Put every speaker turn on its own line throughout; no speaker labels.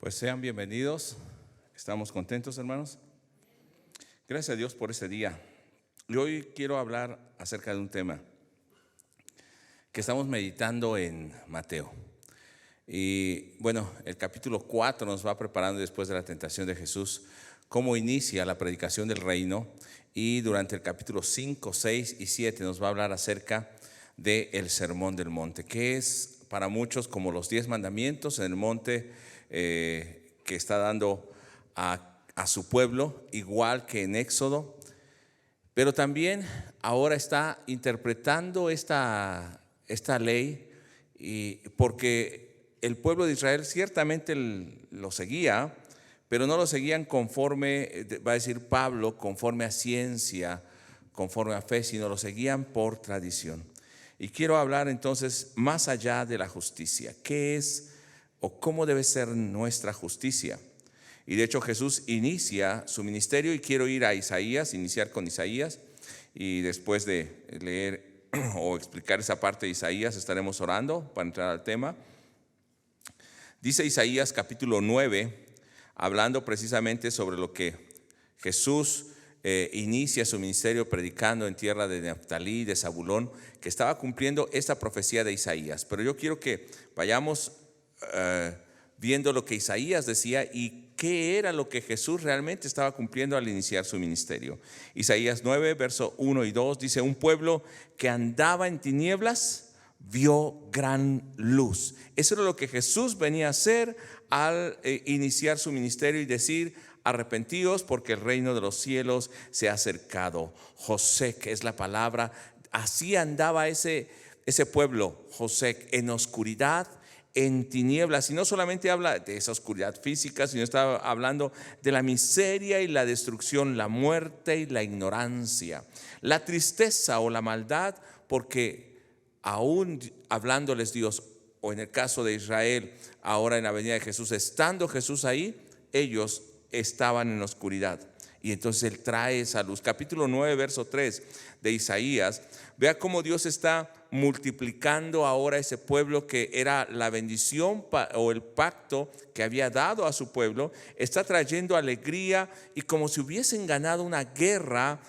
Pues sean bienvenidos. Estamos contentos, hermanos. Gracias a Dios por este día. Y hoy quiero hablar acerca de un tema que estamos meditando en Mateo. Y bueno, el capítulo 4 nos va preparando después de la tentación de Jesús, cómo inicia la predicación del reino. Y durante el capítulo 5, 6 y 7 nos va a hablar acerca del Sermón del Monte, que es para muchos como los 10 mandamientos en el monte que está dando a su pueblo, igual que en Éxodo. Pero también ahora está interpretando esta ley, y porque el pueblo de Israel ciertamente lo seguía, pero no lo seguían conforme, va a decir Pablo, conforme a ciencia, conforme a fe, sino lo seguían por tradición. Y quiero hablar entonces más allá de la justicia. ¿Qué es o cómo debe ser nuestra justicia? Y de hecho Jesús inicia su ministerio, y quiero ir a Isaías, iniciar con Isaías, y después de leer o explicar esa parte de Isaías estaremos orando para entrar al tema. Dice Isaías capítulo 9, hablando precisamente sobre lo que Jesús inicia su ministerio predicando en tierra de Neftalí, de Zabulón, que estaba cumpliendo esta profecía de Isaías. Pero yo quiero que vayamos viendo lo que Isaías decía y qué era lo que Jesús realmente estaba cumpliendo al iniciar su ministerio. Isaías 9, verso 1 y 2 dice: un pueblo que andaba en tinieblas vio gran luz. Eso era lo que Jesús venía a hacer al iniciar su ministerio y decir: arrepentíos porque el reino de los cielos se ha acercado. José, que es la palabra, así andaba ese pueblo, José, en oscuridad, en tinieblas. Y no solamente habla de esa oscuridad física, sino está hablando de la miseria y la destrucción, la muerte y la ignorancia, la tristeza o la maldad, porque aún hablándoles Dios, o en el caso de Israel, ahora en la venida de Jesús, estando Jesús ahí, ellos estaban en oscuridad. Y entonces Él trae esa luz. Capítulo 9, verso 3 de Isaías. Vea cómo Dios está multiplicando ahora ese pueblo que era la bendición o el pacto que había dado a su pueblo. Está trayendo alegría, y como si hubiesen ganado una guerra,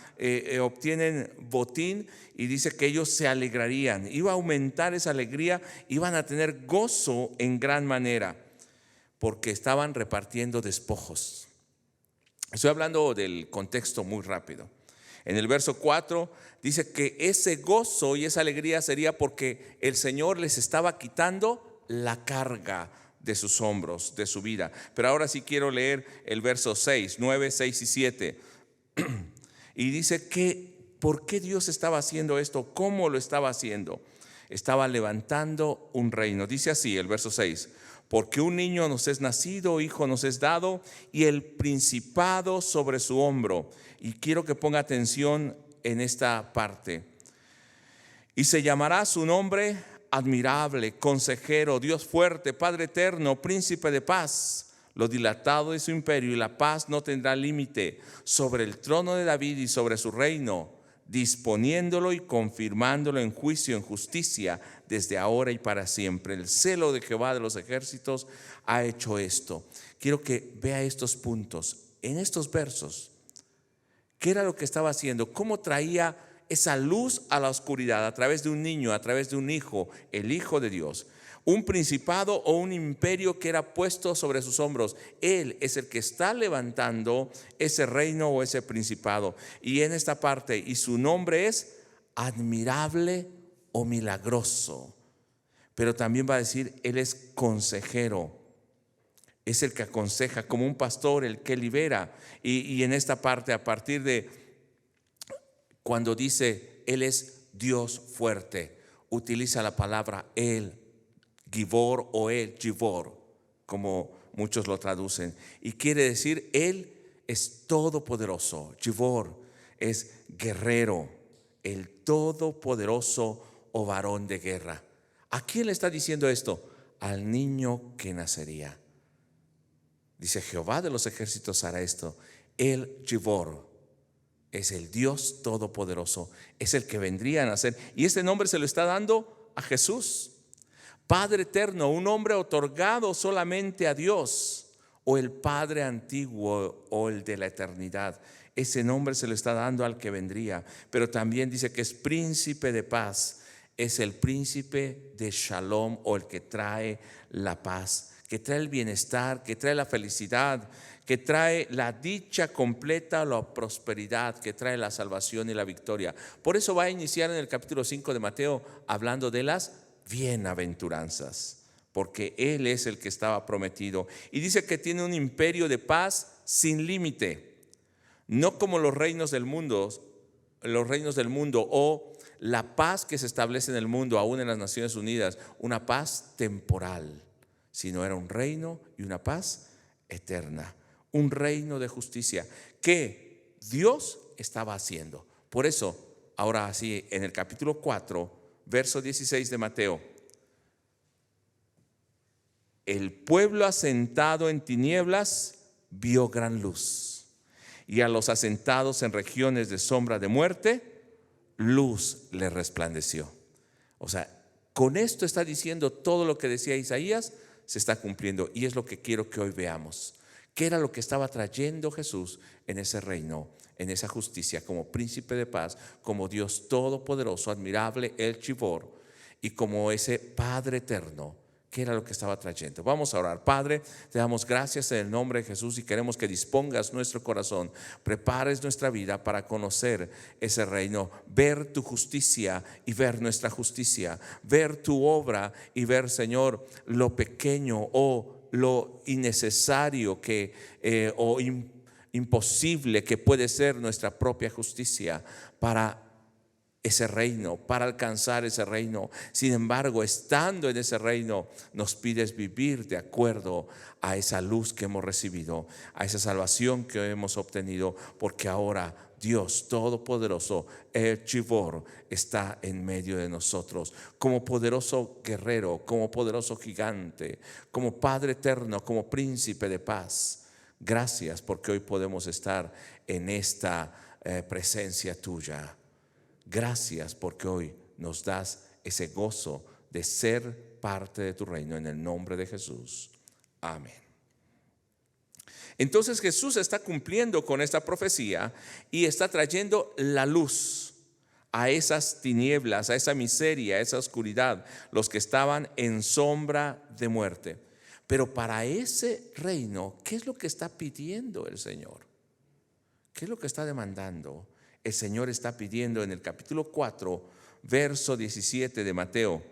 obtienen botín, y dice que ellos se alegrarían. Iba a aumentar esa alegría, iban a tener gozo en gran manera, porque estaban repartiendo despojos. Estoy hablando del contexto muy rápido. En el verso 4 dice que ese gozo y esa alegría sería porque el Señor les estaba quitando la carga de sus hombros, de su vida. Pero ahora sí quiero leer el verso 6, 9, 6 y 7. Y dice que ¿por qué Dios estaba haciendo esto? ¿Cómo lo estaba haciendo? Estaba levantando un reino. Dice así el verso 6: porque un niño nos es nacido, hijo nos es dado, y el principado sobre su hombro. Y quiero que ponga atención en esta parte. Y se llamará su nombre admirable, consejero, Dios fuerte, Padre eterno, príncipe de paz. Lo dilatado de su imperio y la paz no tendrá límite sobre el trono de David y sobre su reino, disponiéndolo y confirmándolo en juicio, en justicia, desde ahora y para siempre. El celo de Jehová de los ejércitos ha hecho esto. Quiero que vea estos puntos en estos versos. ¿Qué era lo que estaba haciendo? ¿Cómo traía esa luz a la oscuridad? A través de un niño, a través de un hijo, el Hijo de Dios. Un principado o un imperio que era puesto sobre sus hombros. Él es el que está levantando ese reino o ese principado. Y en esta parte, y su nombre es admirable o milagroso. Pero también va a decir, Él es consejero. Es el que aconseja, como un pastor, el que libera. Y en esta parte, a partir de cuando dice Él es Dios fuerte, utiliza la palabra Él, Gibor o El Gibor, como muchos lo traducen, y quiere decir Él es todopoderoso. Gibor es guerrero, el todopoderoso o varón de guerra. ¿A quién le está diciendo esto? Al niño que nacería. Dice: Jehová de los ejércitos hará esto. El Gibor es el Dios todopoderoso, es el que vendría a nacer, y este nombre se lo está dando a Jesús. Padre eterno, un nombre otorgado solamente a Dios, o el Padre antiguo o el de la eternidad. Ese nombre se le está dando al que vendría, pero también dice que es príncipe de paz. Es el príncipe de Shalom, o el que trae la paz, que trae el bienestar, que trae la felicidad, que trae la dicha completa, la prosperidad, que trae la salvación y la victoria. Por eso va a iniciar en el capítulo 5 de Mateo hablando de las bienaventuranzas, porque Él es el que estaba prometido. Y dice que tiene un imperio de paz sin límite, no como los reinos del mundo o la paz que se establece en el mundo, aún en las Naciones Unidas, una paz temporal, sino era un reino y una paz eterna, un reino de justicia que Dios estaba haciendo. Por eso, ahora así, en el capítulo 4, verso 16 de Mateo: el pueblo asentado en tinieblas vio gran luz, y a los asentados en regiones de sombra de muerte, luz le resplandeció. O sea, con esto está diciendo todo lo que decía Isaías se está cumpliendo, y es lo que quiero que hoy veamos. ¿Qué era lo que estaba trayendo Jesús en ese reino, en esa justicia, como príncipe de paz, como Dios todopoderoso, admirable, el Chibor, y como ese Padre eterno? ¿Qué era lo que estaba trayendo? Vamos a orar. Padre, te damos gracias en el nombre de Jesús y queremos que dispongas nuestro corazón, prepares nuestra vida para conocer ese reino, ver tu justicia y ver nuestra justicia, ver tu obra y ver, Señor, lo pequeño o lo innecesario o imposible que puede ser nuestra propia justicia para ese reino, para alcanzar ese reino. Sin embargo, estando en ese reino, nos pides vivir de acuerdo a esa luz que hemos recibido, a esa salvación que hemos obtenido, porque ahora Dios Todopoderoso, el Chibor, está en medio de nosotros, como poderoso guerrero, como poderoso gigante, como Padre eterno, como príncipe de paz. Gracias porque hoy podemos estar en esta presencia tuya. Gracias porque hoy nos das ese gozo de ser parte de tu reino, en el nombre de Jesús. Amén. Entonces Jesús está cumpliendo con esta profecía y está trayendo la luz a esas tinieblas, a esa miseria, a esa oscuridad, los que estaban en sombra de muerte. Pero para ese reino, ¿qué es lo que está pidiendo el Señor? ¿Qué es lo que está demandando? El Señor está pidiendo en el capítulo 4, verso 17 de Mateo: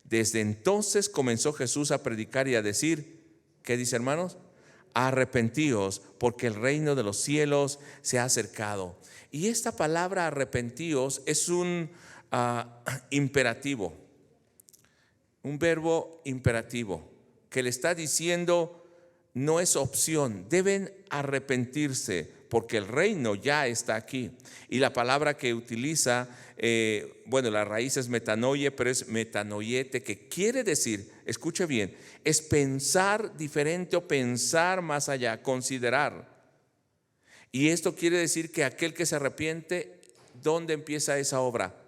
desde entonces comenzó Jesús a predicar y a decir, ¿qué dice, hermanos? Arrepentíos, porque el reino de los cielos se ha acercado. Y esta palabra arrepentíos es un imperativo, un verbo imperativo que le está diciendo, no es opción, deben arrepentirse porque el reino ya está aquí. Y la palabra que utiliza, la raíz es metanoie, pero es metanoiete, que quiere decir, escuche bien, es pensar diferente o pensar más allá, considerar. Y esto quiere decir que aquel que se arrepiente, ¿dónde empieza esa obra?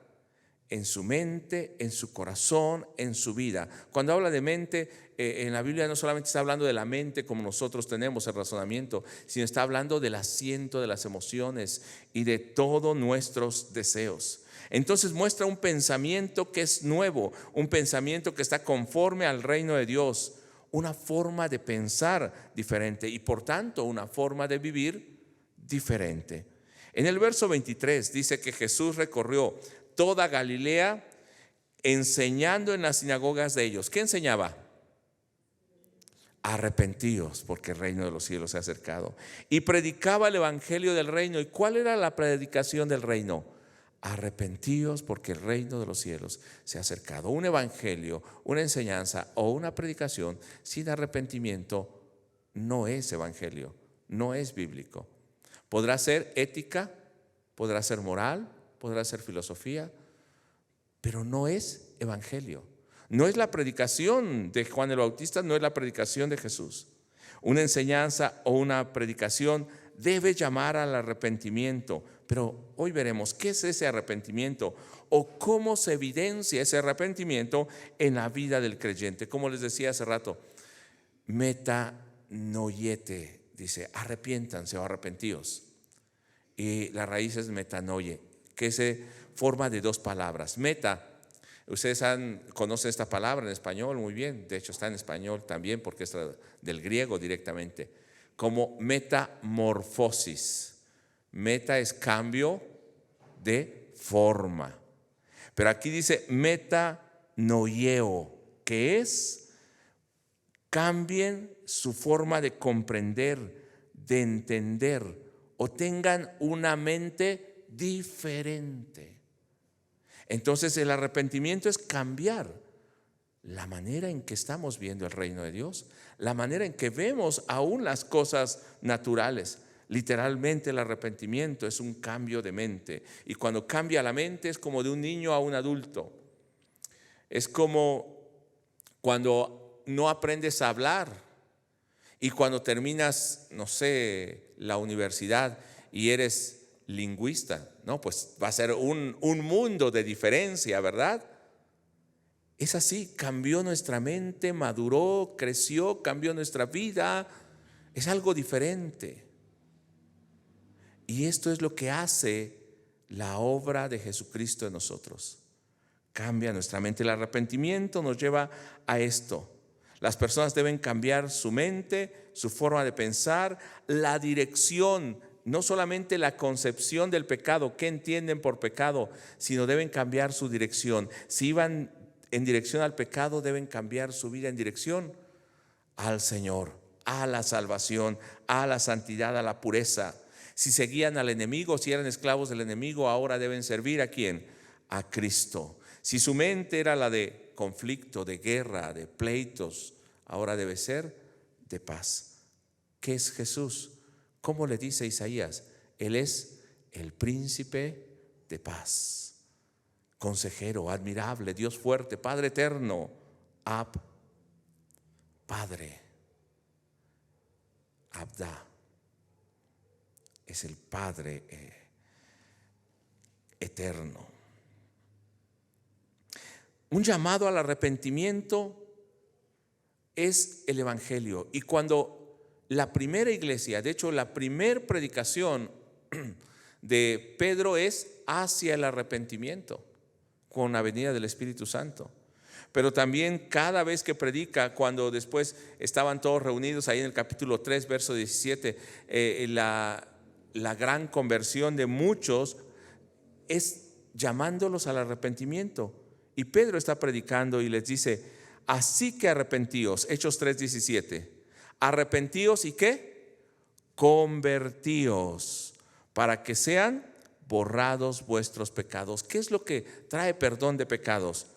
En su mente, en su corazón, en su vida. Cuando habla de mente, en la Biblia no solamente está hablando de la mente como nosotros tenemos el razonamiento, sino está hablando del asiento de las emociones y de todos nuestros deseos. Entonces muestra un pensamiento que es nuevo, un pensamiento que está conforme al reino de Dios, una forma de pensar diferente y por tanto una forma de vivir diferente. En el verso 23 dice que Jesús recorrió toda Galilea, enseñando en las sinagogas de ellos. ¿Qué enseñaba? Arrepentíos, porque el reino de los cielos se ha acercado. Y predicaba el evangelio del reino. ¿Y cuál era la predicación del reino? Arrepentíos, porque el reino de los cielos se ha acercado. Un evangelio, una enseñanza o una predicación sin arrepentimiento no es evangelio, no es bíblico. Podrá ser ética, podrá ser moral, podrá ser filosofía, pero no es evangelio. No es la predicación de Juan el Bautista, no es la predicación de Jesús. Una enseñanza o una predicación debe llamar al arrepentimiento, pero hoy veremos qué es ese arrepentimiento o cómo se evidencia ese arrepentimiento en la vida del creyente. Como les decía hace rato, metanoiete, dice, arrepiéntanse o arrepentíos. Y la raíz es metanoie, que se forma de dos palabras. Meta, ustedes conocen esta palabra en español muy bien, de hecho está en español también porque es del griego directamente, como metamorfosis. Meta es cambio de forma. Pero aquí dice metanoieo, que es cambien su forma de comprender, de entender, o tengan una mente diferente. Entonces el arrepentimiento es cambiar la manera en que estamos viendo el reino de Dios, la manera en que vemos aún las cosas naturales. Literalmente el arrepentimiento es un cambio de mente, y cuando cambia la mente es como de un niño a un adulto. Es como cuando no aprendes a hablar y cuando terminas, no sé, la universidad y eres lingüista, no, pues va a ser un mundo de diferencia, ¿verdad? Es así, cambió nuestra mente, maduró, creció, cambió nuestra vida, es algo diferente. Y esto es lo que hace la obra de Jesucristo en nosotros. Cambia nuestra mente. El arrepentimiento nos lleva a esto. Las personas deben cambiar su mente, su forma de pensar, la dirección, no solamente la concepción del pecado, qué entienden por pecado, sino deben cambiar su dirección. Si iban en dirección al pecado, deben cambiar su vida en dirección al Señor, a la salvación, a la santidad, a la pureza. Si seguían al enemigo, si eran esclavos del enemigo, ahora deben servir ¿a quién? A Cristo. Si su mente era la de conflicto, de guerra, de pleitos, ahora debe ser de paz. ¿Qué es Jesús? ¿Cómo le dice Isaías? Él es el príncipe de paz, consejero, admirable, Dios fuerte, Padre eterno, Padre, Abda, es el Padre eterno. Un llamado al arrepentimiento es el Evangelio. Y cuando la primera iglesia, de hecho la primera predicación de Pedro es hacia el arrepentimiento, con la venida del Espíritu Santo. Pero también cada vez que predica, cuando después estaban todos reunidos ahí en el capítulo 3, verso 17, la gran conversión de muchos es llamándolos al arrepentimiento. Y Pedro está predicando y les dice, así que arrepentíos, Hechos 3:17, arrepentíos y ¿qué? Convertíos, para que sean borrados vuestros pecados. ¿Qué es lo que trae perdón de pecados?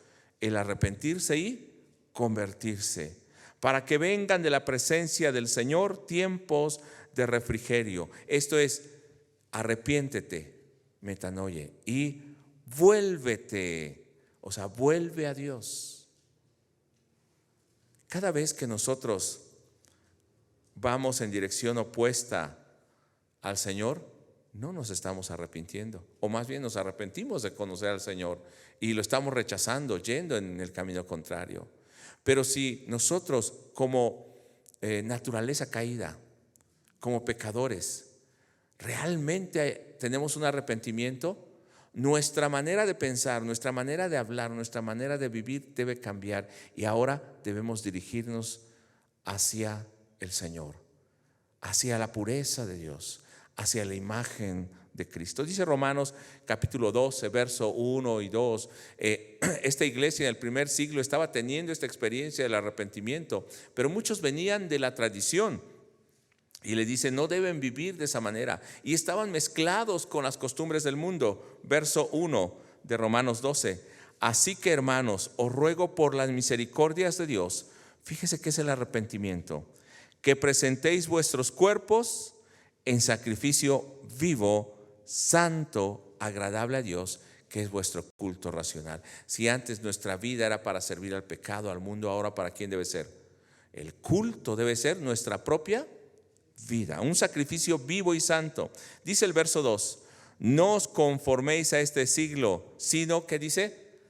El arrepentirse y convertirse, para que vengan de la presencia del Señor tiempos de refrigerio. Esto es, arrepiéntete, metanoie, y vuélvete, o sea, vuelve a Dios. Cada vez que nosotros vamos en dirección opuesta al Señor, no nos estamos arrepintiendo, o más bien nos arrepentimos de conocer al Señor y lo estamos rechazando, yendo en el camino contrario. Pero si nosotros como naturaleza caída, como pecadores, realmente tenemos un arrepentimiento, nuestra manera de pensar, nuestra manera de hablar, nuestra manera de vivir debe cambiar, y ahora debemos dirigirnos hacia el Señor, hacia la pureza de Dios, hacia la imagen de Cristo. Dice Romanos capítulo 12, verso 1 y 2, esta iglesia en el primer siglo estaba teniendo esta experiencia del arrepentimiento, pero muchos venían de la tradición y le dice, no deben vivir de esa manera, y estaban mezclados con las costumbres del mundo. Verso 1 de Romanos 12, así que hermanos, os ruego por las misericordias de Dios, fíjese que es el arrepentimiento, que presentéis vuestros cuerpos en sacrificio vivo, santo, agradable a Dios, que es vuestro culto racional. Si antes nuestra vida era para servir al pecado, al mundo, ahora ¿para quién debe ser? El culto debe ser nuestra propia vida, un sacrificio vivo y santo. Dice el verso 2, no os conforméis a este siglo, sino que dice,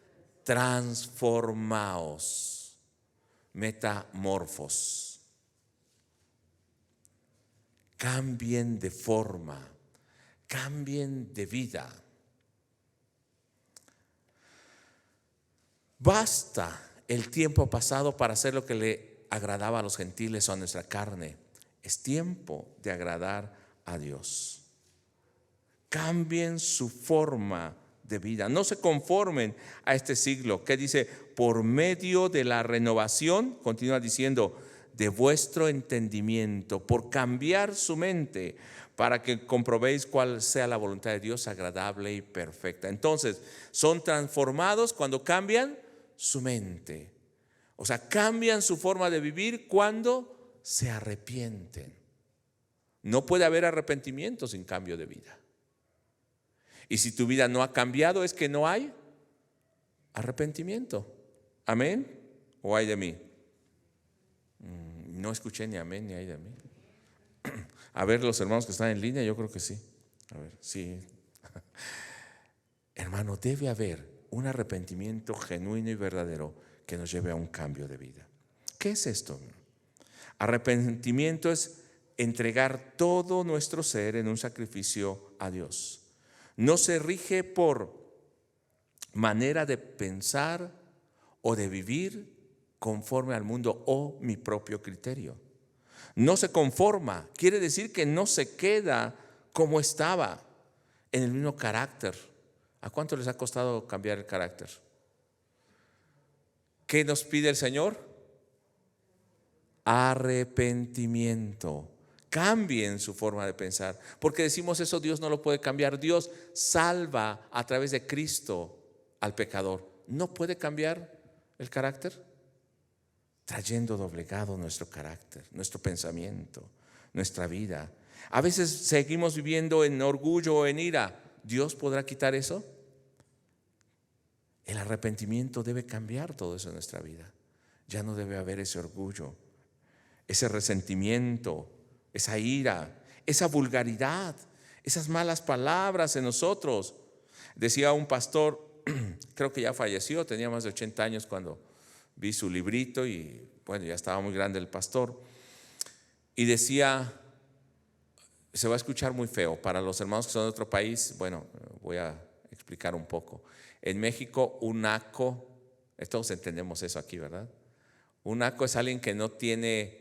transformaos, metamorfos.
cambien de forma, cambien de vida. Basta el tiempo pasado para hacer lo que le agradaba a los gentiles o a nuestra carne. Es tiempo de agradar a Dios. Cambien su forma de vida. No se conformen a este siglo. ¿Qué dice? Por medio de la renovación, continúa diciendo, de vuestro entendimiento, por cambiar su mente, para que comprobéis cuál sea la voluntad de Dios agradable y perfecta. Entonces, son transformados cuando cambian su mente. O sea, cambian su forma de vivir cuando se arrepienten. No puede haber arrepentimiento sin cambio de vida. Y si tu vida no ha cambiado, es que no hay arrepentimiento. ¿Amén? ¿O ay de mí? No escuché ni amén ni ay de mí. A ver, los hermanos que están en línea, yo creo que sí. A ver, sí. Hermano, debe haber un arrepentimiento genuino y verdadero que nos lleve a un cambio de vida. ¿Qué es esto? Arrepentimiento es entregar todo nuestro ser en un sacrificio a Dios. No se rige por manera de pensar o de vivir conforme al mundo o mi propio criterio. No se conforma, quiere decir que no se queda como estaba, en el mismo carácter. ¿A cuánto les ha costado cambiar el carácter? ¿Qué nos pide el Señor? Arrepentimiento. Cambien su forma de pensar. Porque decimos eso, Dios no lo puede cambiar. Dios salva a través de Cristo al pecador. ¿No puede cambiar el carácter? Trayendo doblegado nuestro carácter, nuestro pensamiento, nuestra vida. A veces seguimos viviendo en orgullo o en ira. ¿Dios podrá quitar eso? El arrepentimiento debe cambiar todo eso en nuestra vida. Ya no debe haber ese orgullo, ese resentimiento, esa ira, esa vulgaridad, esas malas palabras en nosotros. Decía un pastor, creo que ya falleció, tenía más de 80 años cuando vi su librito y bueno, ya estaba muy grande el pastor. Y decía, se va a escuchar muy feo para los hermanos que son de otro país, bueno, voy a explicar un poco. En México, un naco, todos entendemos eso aquí, ¿verdad? Un naco es alguien que no tiene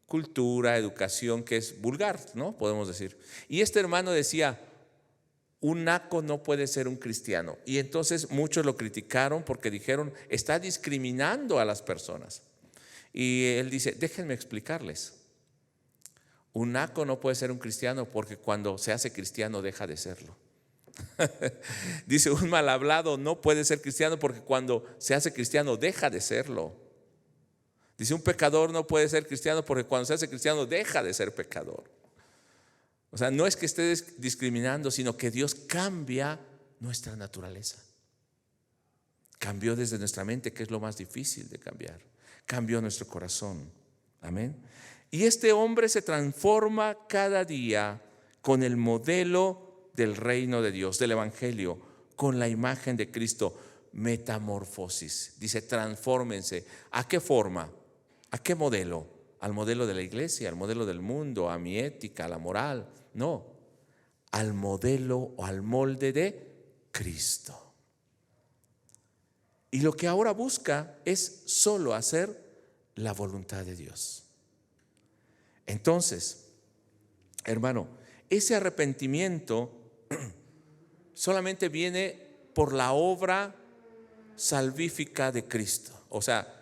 cultura, educación, que es vulgar, ¿no? Podemos decir. Y este hermano decía, un naco no puede ser un cristiano. Y entonces muchos lo criticaron porque dijeron, está discriminando a las personas. Y él dice, déjenme explicarles. Un naco no puede ser un cristiano porque cuando se hace cristiano deja de serlo. Dice, un mal hablado no puede ser cristiano porque cuando se hace cristiano deja de serlo. Dice, un pecador no puede ser cristiano porque cuando se hace cristiano deja de ser pecador. O sea, no es que esté discriminando, sino que Dios cambia nuestra naturaleza. Cambió desde nuestra mente, que es lo más difícil de cambiar. Cambió nuestro corazón. Amén. Y este hombre se transforma cada día con el modelo del reino de Dios, del evangelio, con la imagen de Cristo. Metamorfosis. Dice, transfórmense. ¿A qué forma? ¿A qué modelo? ¿Al modelo de la iglesia? ¿Al modelo del mundo? ¿A mi ética? ¿A la moral? No, al modelo o al molde de Cristo. Y lo que ahora busca es solo hacer la voluntad de Dios. Entonces, hermano, ese arrepentimiento solamente viene por la obra salvífica de Cristo. O sea,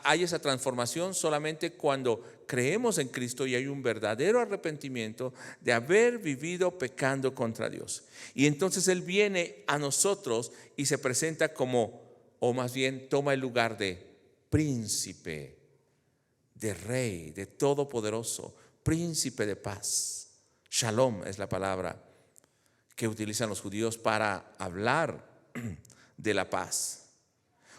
hay esa transformación solamente cuando creemos en Cristo y hay un verdadero arrepentimiento de haber vivido pecando contra Dios. Y entonces Él viene a nosotros y se presenta como, o más bien toma el lugar de príncipe, de rey, de todopoderoso, príncipe de paz. Shalom es la palabra que utilizan los judíos para hablar de la paz.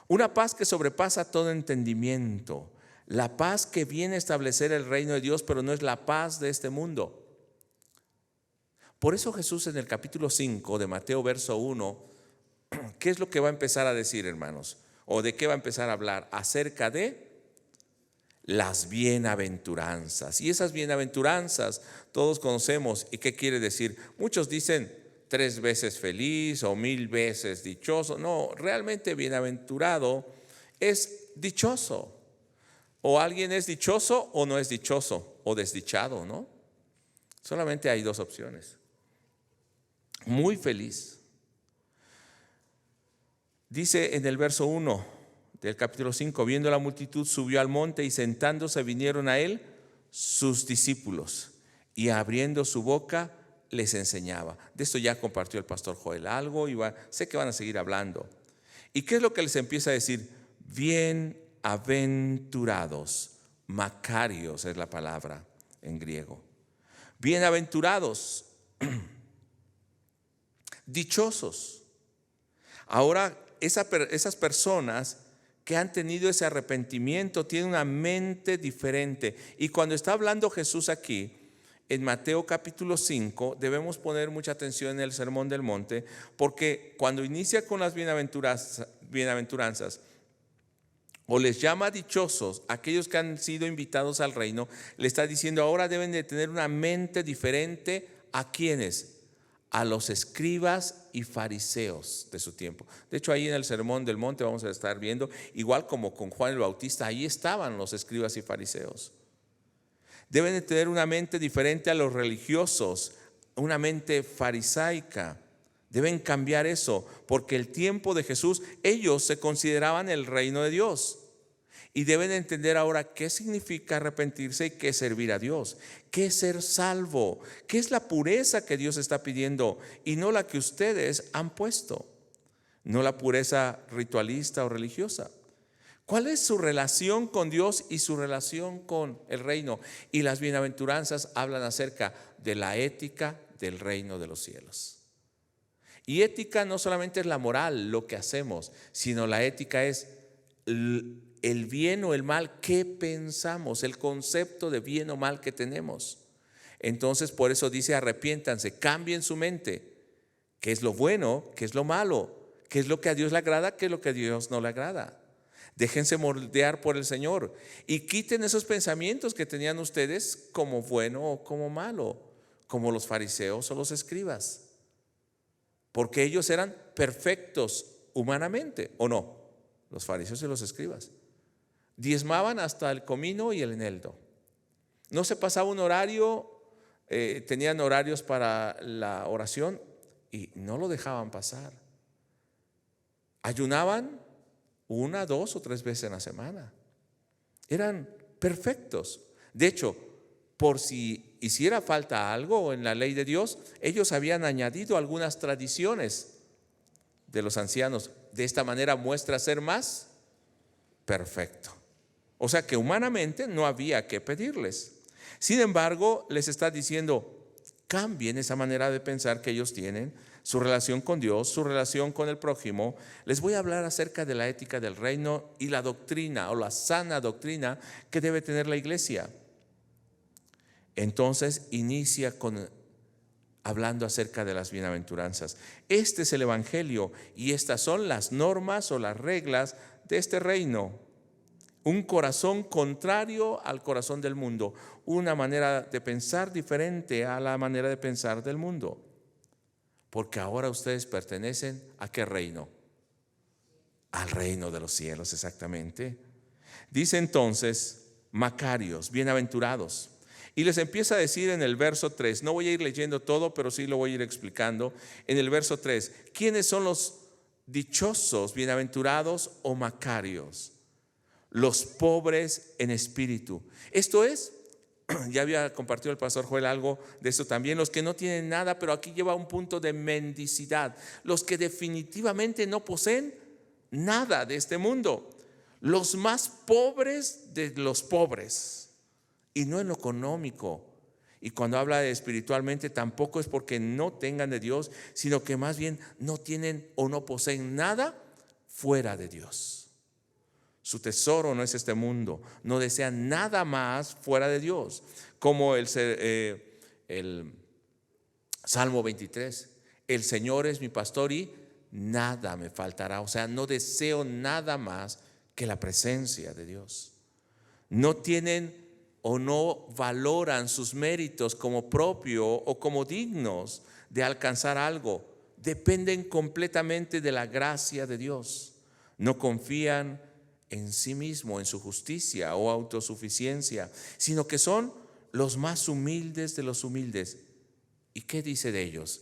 Una paz que sobrepasa todo entendimiento. La paz que viene a establecer el reino de Dios, pero no es la paz de este mundo. Por eso Jesús en el capítulo 5 de Mateo verso 1, ¿qué es lo que va a empezar a decir, hermanos? ¿O de qué va a empezar a hablar? Acerca de las bienaventuranzas. Y esas bienaventuranzas todos conocemos. ¿Y qué quiere decir? Muchos dicen 3 veces feliz o 1000 veces dichoso. No, realmente bienaventurado es dichoso. O alguien es dichoso o no es dichoso, o desdichado, ¿no? Solamente hay 2 opciones. Muy feliz. Dice en el verso 1 del capítulo 5, viendo la multitud, subió al monte y sentándose vinieron a él sus discípulos y abriendo su boca les enseñaba. De esto ya compartió el pastor Joel algo y sé que van a seguir hablando. ¿Y qué es lo que les empieza a decir? Bienaventurados, Macarios es la palabra en griego. Bienaventurados, dichosos. Ahora esas personas que han tenido ese arrepentimiento tienen una mente diferente. Y cuando está hablando Jesús aquí, en Mateo capítulo 5, debemos poner mucha atención en el Sermón del Monte, porque cuando inicia con las bienaventuranzas, o les llama dichosos aquellos que han sido invitados al reino, le está diciendo ahora deben de tener una mente diferente. ¿A quiénes? A los escribas y fariseos de su tiempo. De hecho, ahí en el Sermón del Monte vamos a estar viendo, igual como con Juan el Bautista, ahí estaban los escribas y fariseos. Deben de tener una mente diferente a los religiosos, una mente farisaica. Deben cambiar eso, porque el tiempo de Jesús, ellos se consideraban el reino de Dios. Y deben entender ahora qué significa arrepentirse y qué es servir a Dios, qué es ser salvo, qué es la pureza que Dios está pidiendo y no la que ustedes han puesto, no la pureza ritualista o religiosa. ¿Cuál es su relación con Dios y su relación con el reino? Y las bienaventuranzas hablan acerca de la ética del reino de los cielos. Y ética no solamente es la moral, lo que hacemos, sino la ética es el bien o el mal que pensamos, el concepto de bien o mal que tenemos. Entonces por eso dice arrepiéntanse, cambien su mente, qué es lo bueno, qué es lo malo, qué es lo que a Dios le agrada, qué es lo que a Dios no le agrada. Déjense moldear por el Señor y quiten esos pensamientos que tenían ustedes como bueno o como malo, como los fariseos o los escribas, porque ellos eran perfectos humanamente, ¿o no? Los fariseos y los escribas diezmaban hasta el comino y el eneldo. No se pasaba un horario, tenían horarios para la oración y no lo dejaban pasar. Ayunaban 1, 2 o 3 veces en la semana. Eran perfectos. De hecho, por si hiciera falta algo en la ley de Dios, ellos habían añadido algunas tradiciones de los ancianos. De esta manera muestra ser más perfecto. O sea que humanamente no había que pedirles. Sin embargo, les está diciendo, cambien esa manera de pensar que ellos tienen, su relación con Dios, su relación con el prójimo. Les voy a hablar acerca de la ética del reino y la doctrina o la sana doctrina que debe tener la iglesia. Entonces inicia hablando acerca de las bienaventuranzas. Este es el evangelio y estas son las normas o las reglas de este reino. Un corazón contrario al corazón del mundo, una manera de pensar diferente a la manera de pensar del mundo. Porque ahora ustedes pertenecen ¿a qué reino? Al reino de los cielos, exactamente. Dice entonces, Macarios, bienaventurados. Y les empieza a decir en el verso 3, no voy a ir leyendo todo, pero sí lo voy a ir explicando. En el verso 3, ¿quiénes son los dichosos, bienaventurados o Macarios? Los pobres en espíritu. Esto es, ya había compartido el pastor Joel algo de esto también, los que no tienen nada, pero aquí lleva un punto de mendicidad, los que definitivamente no poseen nada de este mundo, los más pobres de los pobres, y no en lo económico. Y cuando habla de espiritualmente, tampoco es porque no tengan de Dios, sino que más bien no tienen o no poseen nada fuera de Dios. Su tesoro no es este mundo, no desean nada más fuera de Dios, como el Salmo 23, el Señor es mi pastor y nada me faltará. O sea, no deseo nada más que la presencia de Dios. no tienen o no valoran sus méritos como propio o como dignos de alcanzar algo. Dependen completamente de la gracia de Dios. No confían en sí mismo, en su justicia o autosuficiencia, sino que son los más humildes de los humildes. ¿Y qué dice de ellos?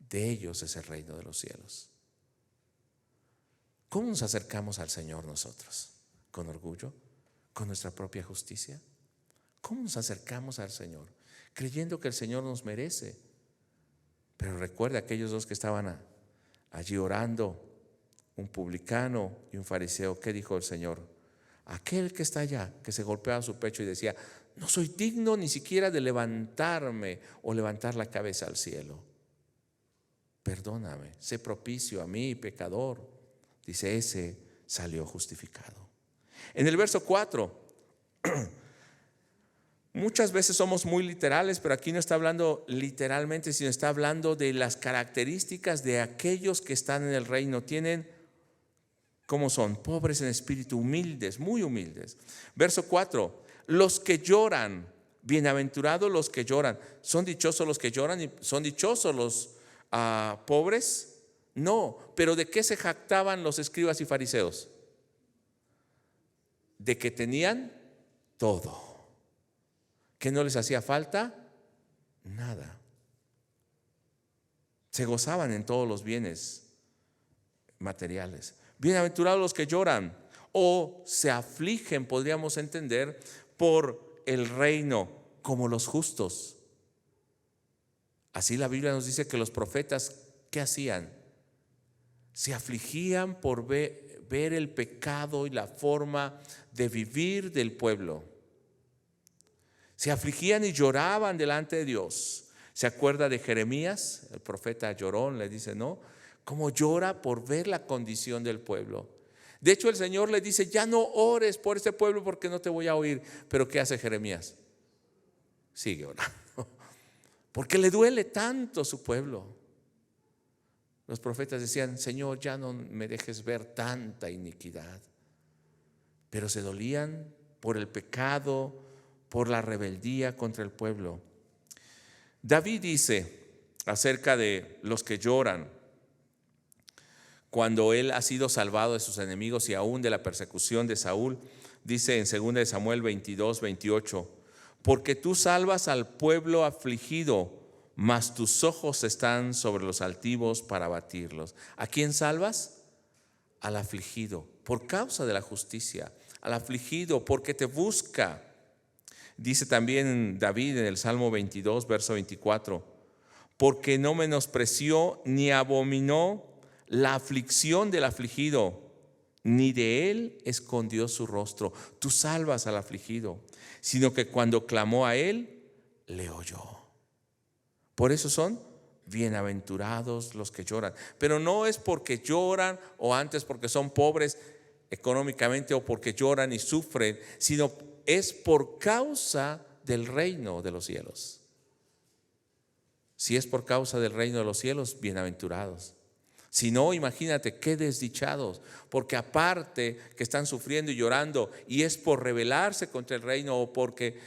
De ellos es el reino de los cielos. ¿Cómo nos acercamos al Señor nosotros? ¿Con orgullo? ¿Con nuestra propia justicia? ¿Cómo nos acercamos al Señor? Creyendo que el Señor nos merece. Pero recuerda aquellos dos que estaban allí orando, un publicano y un fariseo. ¿Qué dijo el Señor? Aquel que está allá, que se golpeaba su pecho y decía: no soy digno ni siquiera de levantarme o levantar la cabeza al cielo. Perdóname, sé propicio a mí, pecador. Dice, ese salió justificado. En el verso 4, muchas veces somos muy literales, pero aquí no está hablando literalmente, sino está hablando de las características de aquellos que están en el reino. Tienen, ¿cómo son? Pobres en espíritu, humildes, muy humildes. Verso 4, los que lloran, bienaventurados los que lloran. ¿Son dichosos los que lloran y son dichosos los pobres? No, pero ¿de qué se jactaban los escribas y fariseos? De que tenían todo, que no les hacía falta nada. Se gozaban en todos los bienes materiales. Bienaventurados los que lloran o se afligen, podríamos entender, por el reino, como los justos. Así la Biblia nos dice que los profetas, ¿qué hacían? Se afligían por ver el pecado y la forma de vivir del pueblo. Se afligían y lloraban delante de Dios. ¿Se acuerda de Jeremías? El profeta llorón le dice, ¿no? Cómo llora por ver la condición del pueblo. De hecho, el Señor le dice, ya no ores por este pueblo porque no te voy a oír. Pero ¿qué hace Jeremías? Sigue orando, porque le duele tanto su pueblo. Los profetas decían, Señor, ya no me dejes ver tanta iniquidad. Pero se dolían por el pecado, por la rebeldía contra el pueblo. David dice acerca de los que lloran, cuando él ha sido salvado de sus enemigos y aún de la persecución de Saúl, dice en 2 Samuel 22, 28, porque tú salvas al pueblo afligido, mas tus ojos están sobre los altivos para abatirlos. ¿A quién salvas? Al afligido, por causa de la justicia. Al afligido, porque te busca. Dice también David en el Salmo 22, verso 24, porque no menospreció ni abominó la aflicción del afligido, ni de él escondió su rostro. Tú salvas al afligido, sino que cuando clamó a él, le oyó. Por eso son bienaventurados los que lloran. Pero no es porque lloran o antes porque son pobres económicamente o porque lloran y sufren, sino es por causa del reino de los cielos. Si es por causa del reino de los cielos, bienaventurados. Si no, imagínate qué desdichados, porque aparte que están sufriendo y llorando y es por rebelarse contra el reino o porque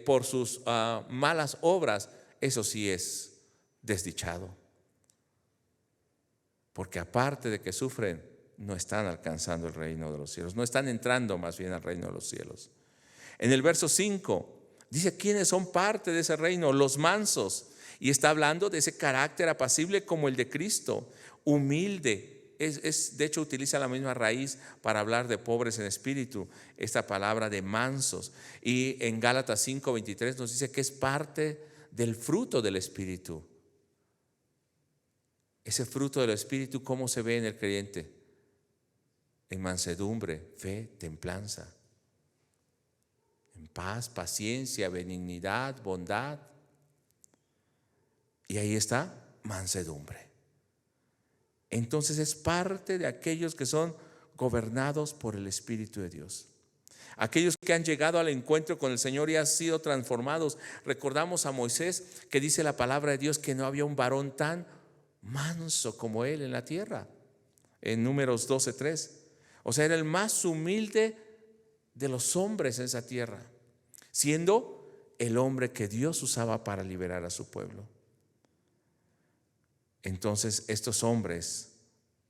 por sus malas obras, eso sí es desdichado. Porque aparte de que sufren, no están alcanzando el reino de los cielos, no están entrando más bien al reino de los cielos. En el verso 5 dice, ¿quiénes son parte de ese reino? Los mansos. Y está hablando de ese carácter apacible como el de Cristo, humilde. De hecho, utiliza la misma raíz para hablar de pobres en espíritu, esta palabra de mansos. Y en Gálatas 5:23 nos dice que es parte del fruto del espíritu. Ese fruto del espíritu, ¿cómo se ve en el creyente? En mansedumbre, fe, templanza, en paz, paciencia, benignidad, bondad. Y ahí está, mansedumbre. Entonces es parte de aquellos que son gobernados por el Espíritu de Dios. Aquellos que han llegado al encuentro con el Señor y han sido transformados. Recordamos a Moisés que dice la palabra de Dios que no había un varón tan manso como él en la tierra. En Números 12:3. O sea, era el más humilde de los hombres en esa tierra, siendo el hombre que Dios usaba para liberar a su pueblo. Entonces estos hombres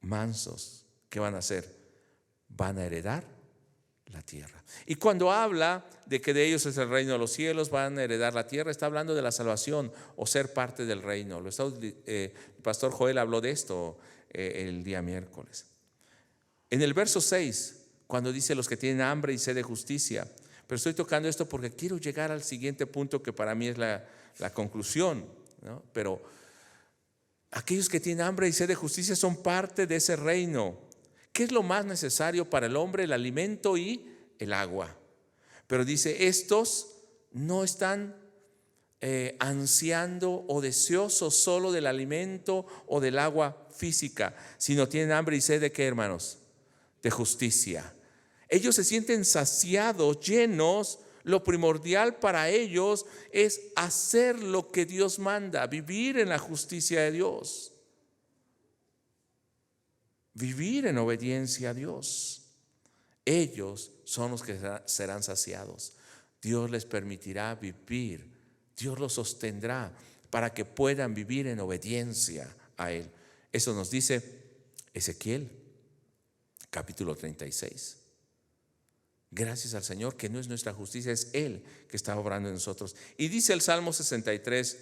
mansos, ¿qué van a hacer? Van a heredar la tierra. Y cuando habla de que de ellos es el reino de los cielos, van a heredar la tierra, está hablando de la salvación o ser parte del reino. El pastor Joel habló de esto el día miércoles. En el verso 6, cuando dice los que tienen hambre y sed de justicia, pero estoy tocando esto porque quiero llegar al siguiente punto que para mí es la conclusión, ¿no? Pero aquellos que tienen hambre y sed de justicia son parte de ese reino. ¿Qué es lo más necesario para el hombre? El alimento y el agua. Pero dice, estos no están ansiando o deseosos solo del alimento o del agua física, sino tienen hambre y sed de ¿qué, hermanos? De justicia. Ellos se sienten saciados, llenos. Lo primordial para ellos es hacer lo que Dios manda, vivir en la justicia de Dios, vivir en obediencia a Dios. Ellos son los que serán saciados. Dios les permitirá vivir, Dios los sostendrá para que puedan vivir en obediencia a Él. Eso nos dice Ezequiel capítulo 36. Gracias al Señor que no es nuestra justicia, es Él que está obrando en nosotros. Y dice el Salmo 63,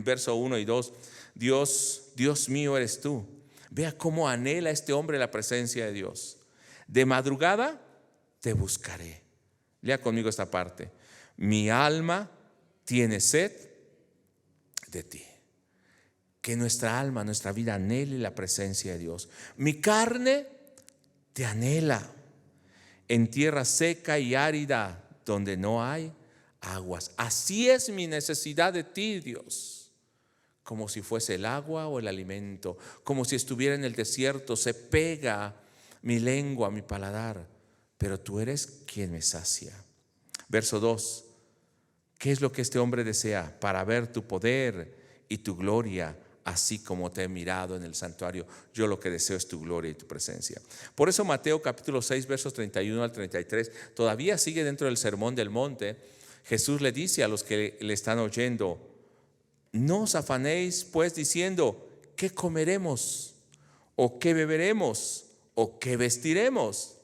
verso 1 y 2, Dios mío eres tú. Vea cómo anhela este hombre la presencia de Dios. De madrugada te buscaré. Lea conmigo esta parte. Mi alma tiene sed de ti. Que nuestra alma, nuestra vida anhele la presencia de Dios. Mi carne te anhela en tierra seca y árida donde no hay aguas. Así es mi necesidad de ti, Dios. Como si fuese el agua o el alimento, como si estuviera en el desierto, se pega mi lengua, mi paladar, pero tú eres quien me sacia. Verso 2, ¿qué es lo que este hombre desea? Para ver tu poder y tu gloria, así como te he mirado en el santuario. Yo lo que deseo es tu gloria y tu presencia. Por eso Mateo capítulo 6 versos 31 al 33 todavía sigue dentro del sermón del monte. Jesús le dice a los que le están oyendo: no os afanéis pues diciendo ¿qué comeremos? ¿O qué beberemos? ¿O qué vestiremos?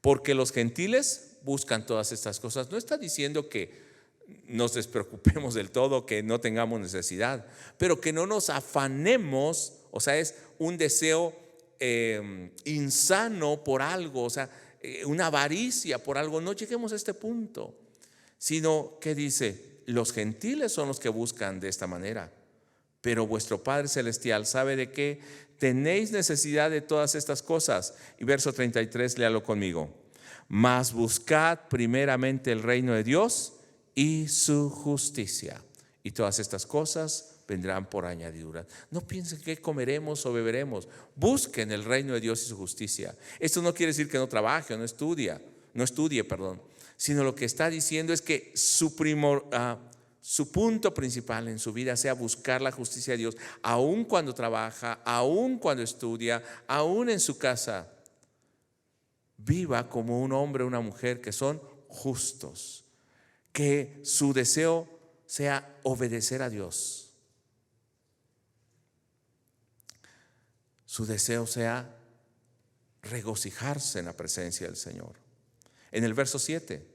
Porque los gentiles buscan todas estas cosas. No está diciendo que nos despreocupemos del todo, que no tengamos necesidad, pero que no nos afanemos. O sea, es un deseo insano por algo, o sea, una avaricia por algo. No lleguemos a este punto, sino que dice: los gentiles son los que buscan de esta manera, pero vuestro Padre Celestial sabe de qué tenéis necesidad de todas estas cosas. Y verso 33, léalo conmigo. Mas buscad primeramente el reino de Dios y su justicia, y todas estas cosas vendrán por añadidura. No piensen qué comeremos o beberemos. Busquen el reino de Dios y su justicia. Esto no quiere decir que no trabaje o no estudie, sino lo que está diciendo es que su punto principal en su vida sea buscar la justicia de Dios, aun cuando trabaja, aun cuando estudia, aun en su casa. Viva como un hombre o una mujer que son justos, que su deseo sea obedecer a Dios, su deseo sea regocijarse en la presencia del Señor. En el verso 7,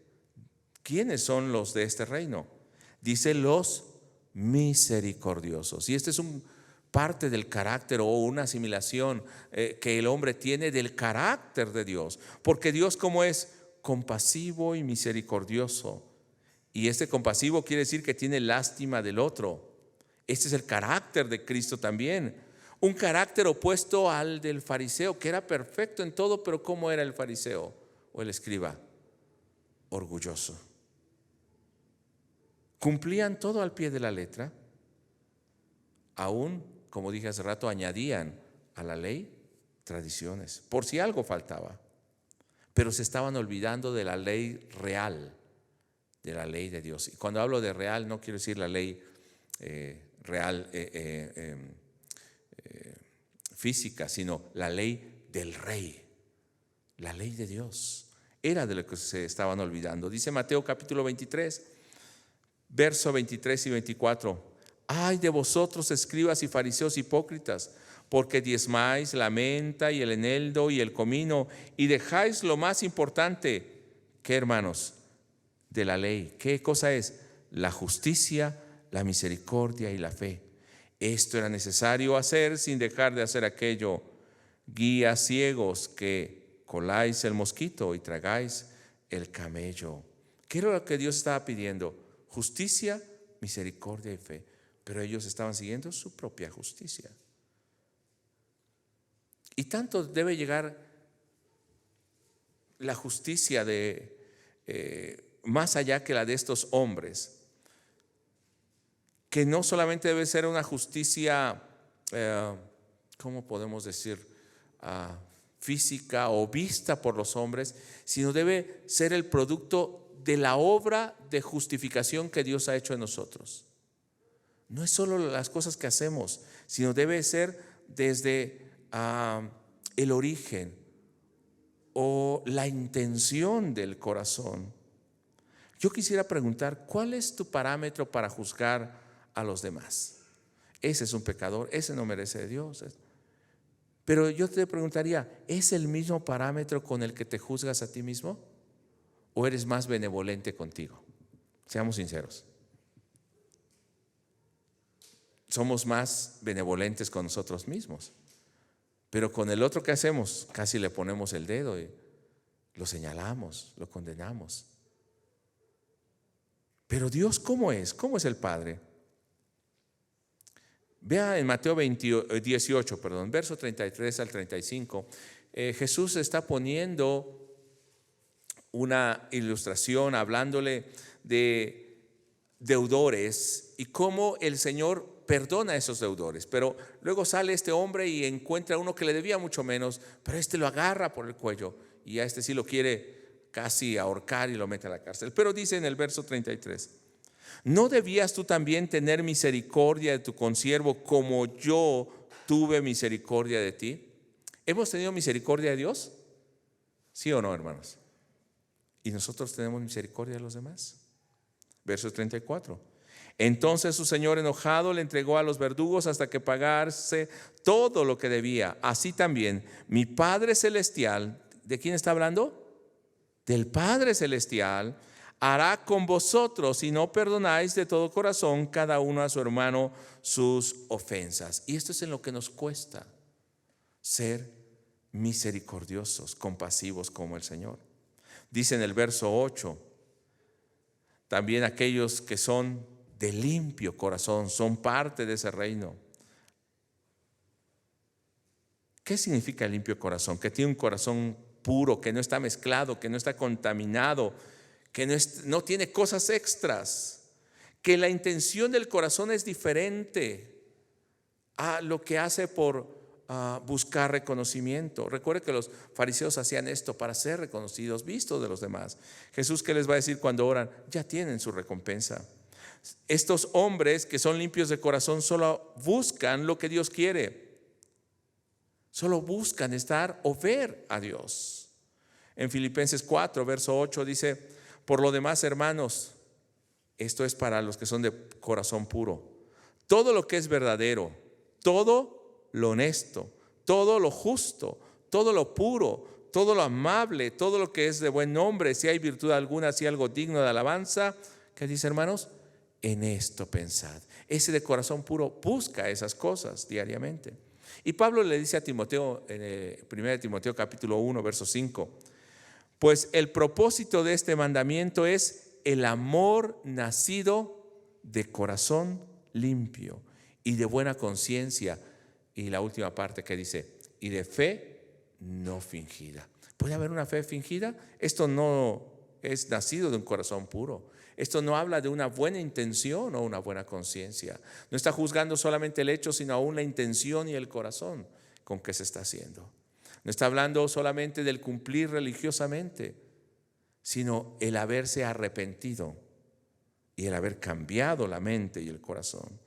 ¿quiénes son los de este reino? Dice: los misericordiosos. Y este es un parte del carácter o una asimilación que el hombre tiene del carácter de Dios, porque Dios, como es compasivo y misericordioso, y este compasivo quiere decir que tiene lástima del otro. Este es el carácter de Cristo también, un carácter opuesto al del fariseo, que era perfecto en todo. Pero ¿cómo era el fariseo o el escriba? Orgulloso. Cumplían todo al pie de la letra, aún, como dije hace rato, añadían a la ley tradiciones por si algo faltaba, pero se estaban olvidando de la ley real, de la ley de Dios. Y cuando hablo de real, no quiero decir la ley real física, sino la ley del rey, la ley de Dios. era de lo que se estaban olvidando. Dice Mateo capítulo 23, verso 23 y 24. Ay de vosotros, escribas y fariseos hipócritas, porque diezmáis la menta y el eneldo y el comino, y dejáis lo más importante. ¿Qué, hermanos? De la ley. ¿Qué cosa es? La justicia, la misericordia y la fe. Esto era necesario hacer sin dejar de hacer aquello. Guías ciegos que coláis el mosquito y tragáis el camello. ¿Qué era lo que Dios estaba pidiendo? Justicia, misericordia y fe. Pero ellos estaban siguiendo su propia justicia. Y tanto debe llegar la justicia más allá que la de estos hombres, que no solamente debe ser una justicia, ¿cómo podemos decir? Física o vista por los hombres, sino debe ser el producto de la obra de justificación que Dios ha hecho en nosotros. No es solo las cosas que hacemos, sino debe ser desde el origen o la intención del corazón. Yo quisiera preguntar, ¿cuál es tu parámetro para juzgar a los demás? Ese es un pecador, ese no merece de Dios. Pero yo te preguntaría, ¿es el mismo parámetro con el que te juzgas a ti mismo? ¿O eres más benevolente contigo? Seamos sinceros. Somos más benevolentes con nosotros mismos. Pero con el otro, ¿qué hacemos? Casi le ponemos el dedo y lo señalamos, lo condenamos. Pero Dios, ¿cómo es? ¿Cómo es el Padre? Vea en Mateo 18, verso 33 al 35. Jesús está poniendo una ilustración hablándole de deudores y cómo el Señor perdona a esos deudores. Pero luego sale este hombre y encuentra a uno que le debía mucho menos, pero este lo agarra por el cuello y a este sí lo quiere casi ahorcar y lo mete a la cárcel. Pero dice en el verso 33: ¿no debías tú también tener misericordia de tu consiervo como yo tuve misericordia de ti? ¿Hemos tenido misericordia de Dios? ¿Sí o no, hermanos? ¿Y nosotros tenemos misericordia de los demás? Verso 34. Entonces su señor, enojado, le entregó a los verdugos hasta que pagase todo lo que debía. Así también mi Padre Celestial, ¿de quién está hablando? Del Padre Celestial, hará con vosotros si no perdonáis de todo corazón cada uno a su hermano sus ofensas. Y esto es en lo que nos cuesta ser misericordiosos, compasivos como el Señor. Dice en el verso 8, también aquellos que son de limpio corazón son parte de ese reino. ¿Qué significa limpio corazón? Que tiene un corazón puro, que no está mezclado, que no está contaminado, que no tiene cosas extras, que la intención del corazón es diferente a lo que hace por buscar reconocimiento. Recuerde que los fariseos hacían esto para ser reconocidos, vistos de los demás. Jesús, ¿qué les va a decir cuando oran? Ya tienen su recompensa. Estos hombres que son limpios de corazón solo buscan lo que Dios quiere, solo buscan estar o ver a Dios. En Filipenses 4, verso 8 dice: por lo demás, hermanos, esto es para los que son de corazón puro, todo lo que es verdadero, todo lo honesto, todo lo justo, todo lo puro, todo lo amable, todo lo que es de buen nombre, si hay virtud alguna, si hay algo digno de alabanza, ¿qué dice, hermanos? En esto pensad. Ese de corazón puro busca esas cosas diariamente. Y Pablo le dice a Timoteo en 1 Timoteo capítulo 1, verso 5: pues el propósito de este mandamiento es el amor nacido de corazón limpio y de buena conciencia. Y la última parte que dice: y de fe no fingida. ¿Puede haber una fe fingida? Esto no es nacido de un corazón puro. Esto no habla de una buena intención o una buena conciencia. No está juzgando solamente el hecho, sino aún la intención y el corazón con que se está haciendo. No está hablando solamente del cumplir religiosamente, sino el haberse arrepentido y el haber cambiado la mente y el corazón.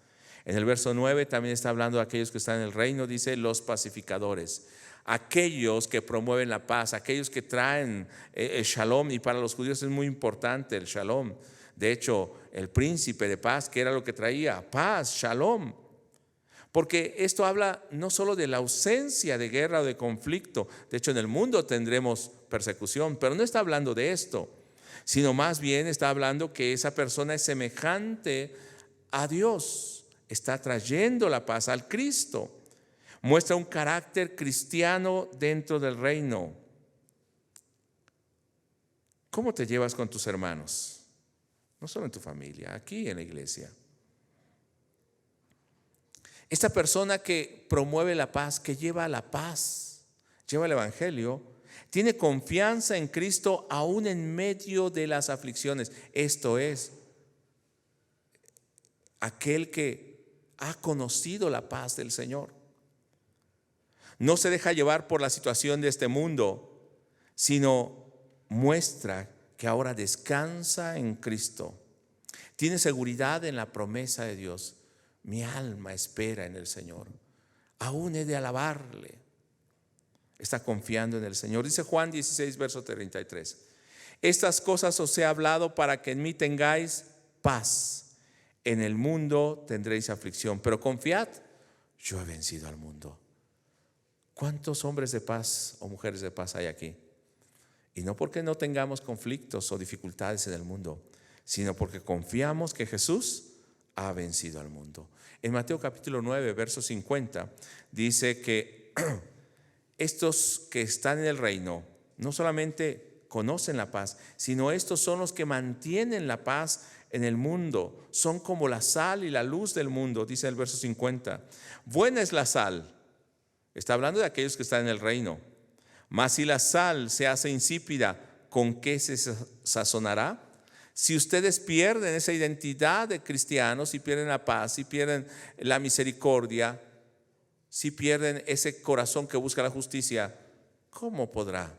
En el verso 9 también está hablando de aquellos que están en el reino, dice: los pacificadores. aquellos que promueven la paz, aquellos que traen el shalom, y para los judíos es muy importante el shalom. De hecho, el príncipe de paz, ¿qué era lo que traía? Paz, shalom. Porque esto habla no solo de la ausencia de guerra o de conflicto. De hecho, en el mundo tendremos persecución, pero no está hablando de esto, sino más bien está hablando que esa persona es semejante a Dios, está trayendo la paz al Cristo. Muestra un carácter cristiano dentro del reino. ¿Cómo te llevas con tus hermanos? No solo en tu familia, aquí en la iglesia. Esta persona que promueve la paz, que lleva la paz, lleva el evangelio, tiene confianza en Cristo aún en medio de las aflicciones. Esto es, aquel que ha conocido la paz del Señor. No se deja llevar por la situación de este mundo, sino muestra que ahora descansa en Cristo. Tiene seguridad en la promesa de Dios. Mi alma espera en el Señor. Aún he de alabarle. Está confiando en el Señor. Dice Juan 16, verso 33. Estas cosas os he hablado para que en mí tengáis paz. En el mundo tendréis aflicción, pero confiad, yo he vencido al mundo. ¿Cuántos hombres de paz o mujeres de paz hay aquí? Y no porque no tengamos conflictos o dificultades en el mundo, sino porque confiamos que Jesús ha vencido al mundo. En Mateo capítulo 9, verso 50, dice que estos que están en el reino no solamente conocen la paz, sino estos son los que mantienen la paz en el mundo. Son como la sal y la luz del mundo, dice el verso 50. Buena es la sal. Está hablando de aquellos que están en el reino. Mas si la sal se hace insípida, ¿con qué se sazonará? Si ustedes pierden esa identidad de cristianos, si pierden la paz, si pierden la misericordia, si pierden ese corazón que busca la justicia, ¿cómo podrá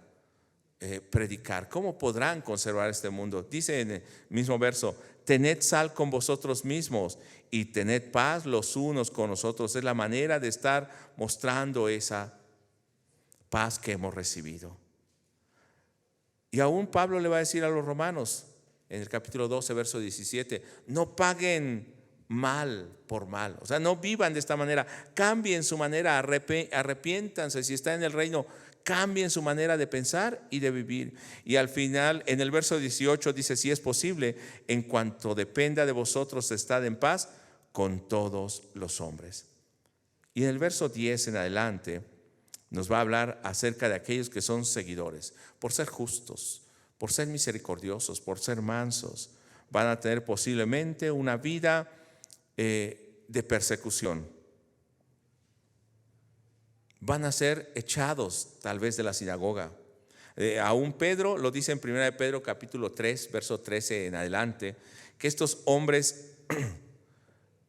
predicar? ¿Cómo podrán conservar este mundo? Dice en el mismo verso, tened sal con vosotros mismos y tened paz los unos con los otros. Es la manera de estar mostrando esa paz que hemos recibido. Y aún Pablo le va a decir a los romanos en el capítulo 12, verso 17, no paguen mal por mal. O sea, no vivan de esta manera. Cambien su manera, arrepiéntanse. Si están en el reino, cambien su manera de pensar y de vivir. Y al final, en el verso 18 dice, si es posible, en cuanto dependa de vosotros, estad en paz con todos los hombres. Y en el verso 10 en adelante nos va a hablar acerca de aquellos que son seguidores. Por ser justos, por ser misericordiosos, por ser mansos, van a tener posiblemente una vida de persecución. Van a ser echados tal vez de la sinagoga. Aún Pedro lo dice en 1 Pedro capítulo 3, verso 13 en adelante, que estos hombres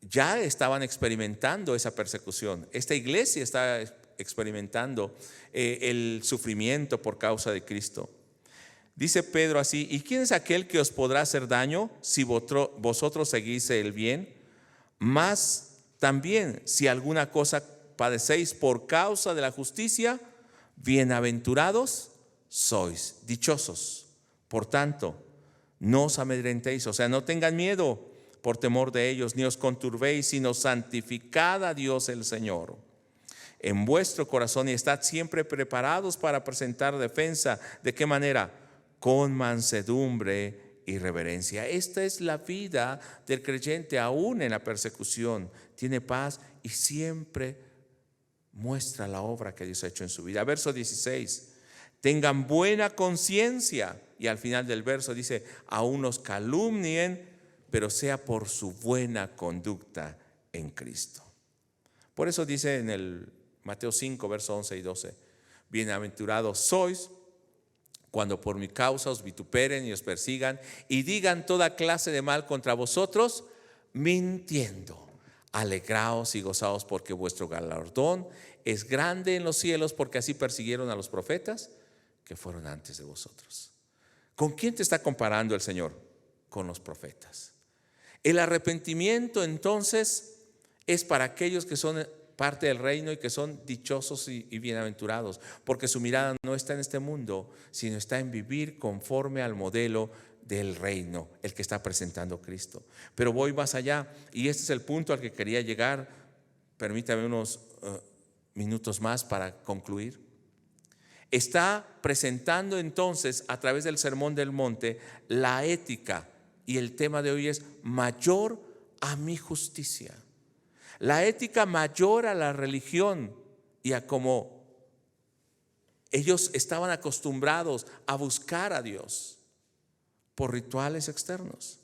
ya estaban experimentando esa persecución. Esta iglesia está experimentando el sufrimiento por causa de Cristo. Dice Pedro así, ¿y quién es aquel que os podrá hacer daño si vosotros seguís el bien? Mas también si alguna cosa padecéis por causa de la justicia, bienaventurados sois, dichosos. Por tanto, no os amedrentéis, o sea, no tengan miedo por temor de ellos, ni os conturbéis, sino santificad a Dios el Señor en vuestro corazón y estad siempre preparados para presentar defensa. ¿De qué manera? Con mansedumbre y reverencia. Esta es la vida del creyente aún en la persecución. Tiene paz y siempre muestra la obra que Dios ha hecho en su vida. Verso 16. Tengan buena conciencia. Y al final del verso dice, aún os calumnien, pero sea por su buena conducta en Cristo. Por eso dice en el Mateo 5, verso 11 y 12, bienaventurados sois cuando por mi causa os vituperen y os persigan y digan toda clase de mal contra vosotros, mintiendo. Alegraos y gozaos porque vuestro galardón es grande en los cielos, porque así persiguieron a los profetas que fueron antes de vosotros. ¿Con quién te está comparando el Señor? Con los profetas. El arrepentimiento entonces es para aquellos que son parte del reino y que son dichosos y bienaventurados, porque su mirada no está en este mundo, sino está en vivir conforme al modelo del reino, el que está presentando Cristo. Pero voy más allá, y este es el punto al que quería llegar. Permítame unos minutos más para concluir. Está presentando entonces a través del Sermón del Monte la ética, y el tema de hoy es mayor a mi justicia. La ética mayor a la religión y a cómo ellos estaban acostumbrados a buscar a Dios por rituales externos.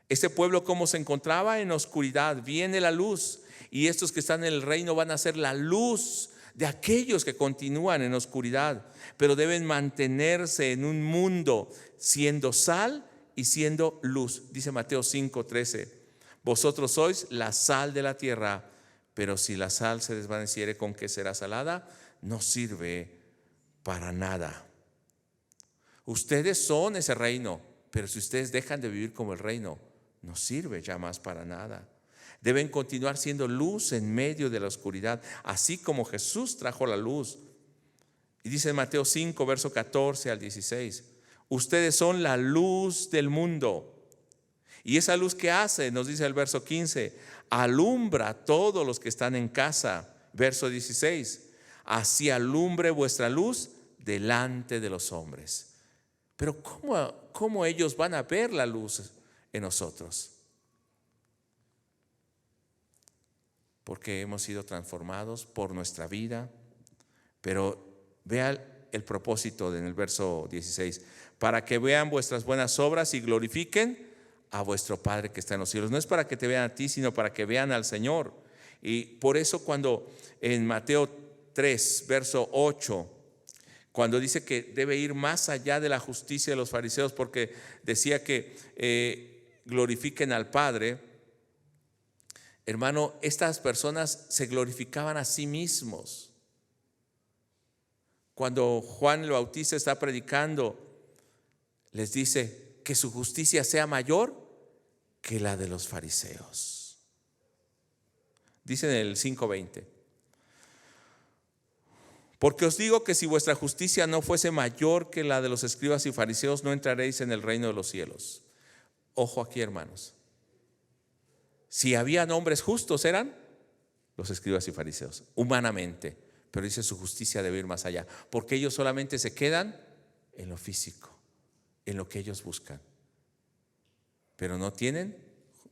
Este pueblo, ¿cómo se encontraba? En oscuridad. Viene la luz, y estos que están en el reino van a ser la luz de aquellos que continúan en oscuridad, pero deben mantenerse en un mundo siendo sal y siendo luz. Dice Mateo 5:13: vosotros sois la sal de la tierra, pero si la sal se desvaneciere, ¿con qué será salada? No sirve para nada. Ustedes son ese reino, pero si ustedes dejan de vivir como el reino, no sirve ya más para nada. Deben continuar siendo luz en medio de la oscuridad, así como Jesús trajo la luz. Y dice en Mateo 5, verso 14 al 16: ustedes son la luz del mundo. Y esa luz que hace, nos dice el verso 15, alumbra a todos los que están en casa. Verso 16: así alumbre vuestra luz delante de los hombres. Pero ¿cómo ellos van a ver la luz en nosotros? Porque hemos sido transformados por nuestra vida. Pero vea el propósito en el verso 16: para que vean vuestras buenas obras y glorifiquen a vuestro Padre que está en los cielos. No es para que te vean a ti, sino para que vean al Señor. Y por eso cuando en Mateo 3, verso 8, cuando dice que debe ir más allá de la justicia de los fariseos, porque decía que glorifiquen al Padre. Hermano, estas personas se glorificaban a sí mismos. Cuando Juan el Bautista está predicando, les dice que su justicia sea mayor que la de los fariseos. Dice en el 5:20: porque os digo que si vuestra justicia no fuese mayor que la de los escribas y fariseos, no entraréis en el reino de los cielos. Ojo aquí, hermanos. Si habían hombres justos, eran los escribas y fariseos, humanamente. Pero dice su justicia debe ir más allá, porque ellos solamente se quedan en lo físico, en lo que ellos buscan, pero no tienen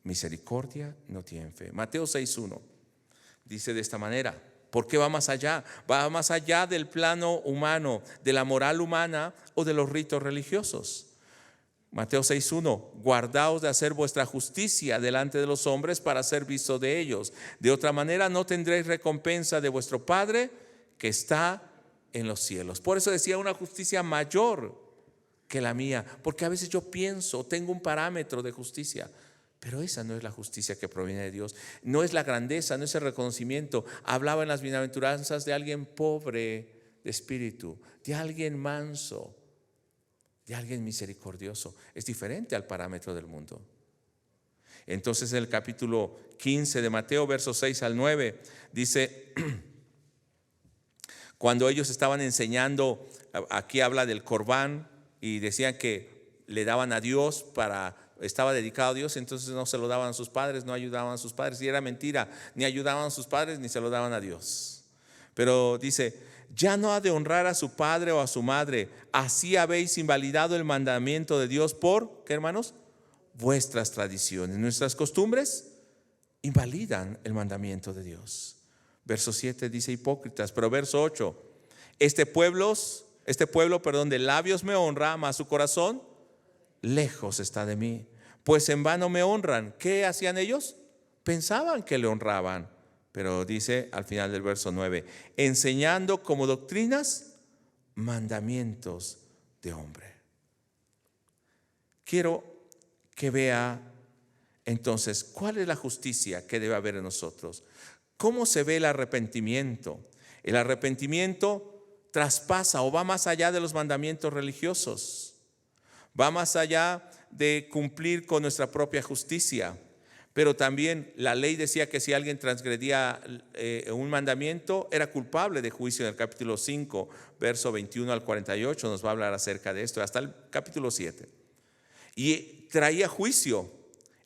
misericordia, no tienen fe. Mateo 6:1 dice de esta manera: ¿por qué va más allá? Va más allá del plano humano, de la moral humana o de los ritos religiosos. Mateo 6:1: guardaos de hacer vuestra justicia delante de los hombres para ser visto de ellos. De otra manera no tendréis recompensa de vuestro Padre que está en los cielos. Por eso decía una justicia mayor que la mía, porque a veces yo pienso, tengo un parámetro de justicia, pero esa no es la justicia que proviene de Dios. No es la grandeza, no es el reconocimiento. Hablaba en las bienaventuranzas de alguien pobre de espíritu, de alguien manso, de alguien misericordioso. Es diferente al parámetro del mundo. Entonces en el capítulo 15 de Mateo, versos 6 al 9, dice: cuando ellos estaban enseñando, aquí habla del corbán, y decían que le daban a Dios estaba dedicado a Dios, entonces no se lo daban a sus padres, no ayudaban a sus padres, y era mentira, ni ayudaban a sus padres ni se lo daban a Dios. Pero dice: ya no ha de honrar a su padre o a su madre, así habéis invalidado el mandamiento de Dios por, ¿qué, hermanos? Vuestras tradiciones. Nuestras costumbres invalidan el mandamiento de Dios. Verso 7 dice: hipócritas. Pero verso 8: este pueblo, de labios me honra, mas su corazón lejos está de mí, pues en vano me honran. ¿Qué hacían ellos? Pensaban que le honraban, pero dice al final del verso 9: enseñando como doctrinas mandamientos de hombre. Quiero que vea entonces cuál es la justicia que debe haber en nosotros. ¿Cómo se ve el arrepentimiento? El arrepentimiento traspasa o va más allá de los mandamientos religiosos. Va más allá de cumplir con nuestra propia justicia. Pero también la ley decía que si alguien transgredía un mandamiento era culpable de juicio. En el capítulo 5, verso 21 al 48 nos va a hablar acerca de esto, hasta el capítulo 7. Y traía juicio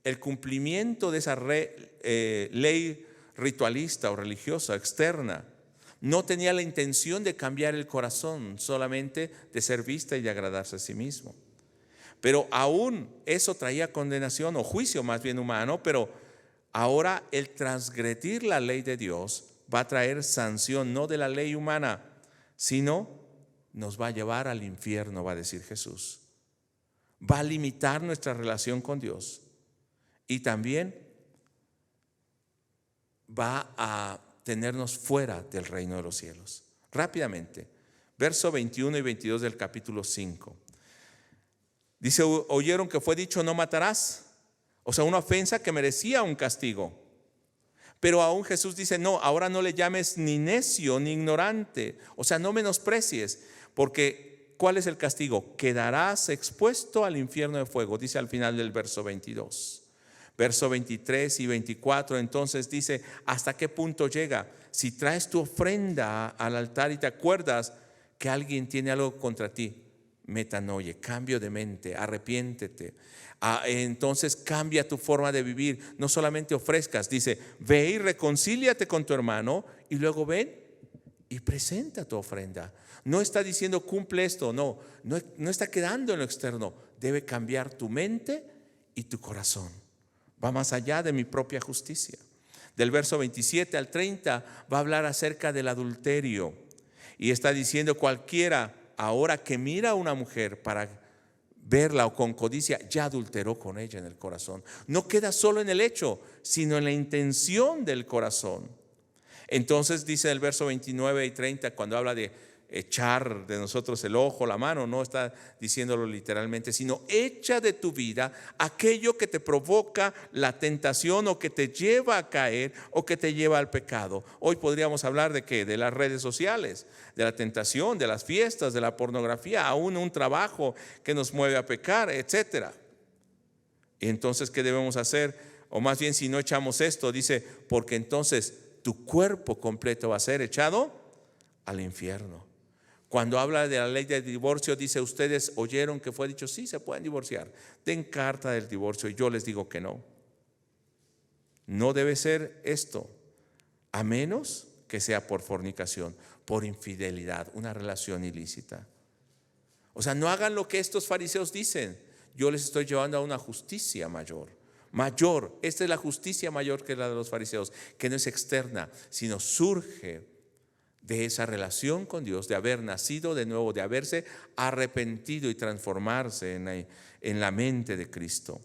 el cumplimiento de esa ley ritualista o religiosa externa. No tenía la intención de cambiar el corazón, solamente de ser vista y de agradarse a sí mismo. Pero aún eso traía condenación o juicio más bien humano, pero ahora el transgredir la ley de Dios va a traer sanción, no de la ley humana, sino nos va a llevar al infierno, va a decir Jesús. Va a limitar nuestra relación con Dios y también va a tenernos fuera del reino de los cielos. Rápidamente, verso 21 y 22 del capítulo 5. Dice, oyeron que fue dicho no matarás. O sea, una ofensa que merecía un castigo. Pero aún Jesús dice, no, ahora no le llames ni necio ni ignorante. O sea, no menosprecies, porque ¿cuál es el castigo? Quedarás expuesto al infierno de fuego, dice al final del verso 22. Verso 23 y 24 entonces dice, ¿hasta qué punto llega? Si traes tu ofrenda al altar y te acuerdas que alguien tiene algo contra ti, metanoia, cambio de mente, arrepiéntete. Entonces cambia tu forma de vivir. No solamente ofrezcas, dice, ve y reconcíliate con tu hermano y luego ven y presenta tu ofrenda. No está diciendo cumple esto, no está quedando en lo externo. Debe cambiar tu mente y tu corazón. Va más allá de mi propia justicia. Del verso 27 al 30 va a hablar acerca del adulterio y está diciendo cualquiera ahora que mira a una mujer para verla o con codicia, ya adulteró con ella en el corazón. No queda solo en el hecho, sino en la intención del corazón. Entonces dice el verso 29 y 30, cuando habla de echar de nosotros el ojo, la mano, no está diciéndolo literalmente, sino echa de tu vida aquello que te provoca la tentación o que te lleva a caer o que te lleva al pecado. Hoy podríamos hablar de ¿qué? De las redes sociales, de la tentación, de las fiestas, de la pornografía, aún un trabajo que nos mueve a pecar, etcétera. Y entonces, ¿qué debemos hacer? O más bien, si no echamos esto, dice, porque entonces tu cuerpo completo va a ser echado al infierno. Cuando habla de la ley del divorcio, dice, ustedes oyeron que fue dicho, sí, se pueden divorciar. Den carta del divorcio y yo les digo que no. No debe ser esto, a menos que sea por fornicación, por infidelidad, una relación ilícita. O sea, no hagan lo que estos fariseos dicen. Yo les estoy llevando a una justicia mayor. Esta es la justicia mayor que la de los fariseos, que no es externa, sino surge de esa relación con Dios, de haber nacido de nuevo, de haberse arrepentido y transformarse en la mente de Cristo.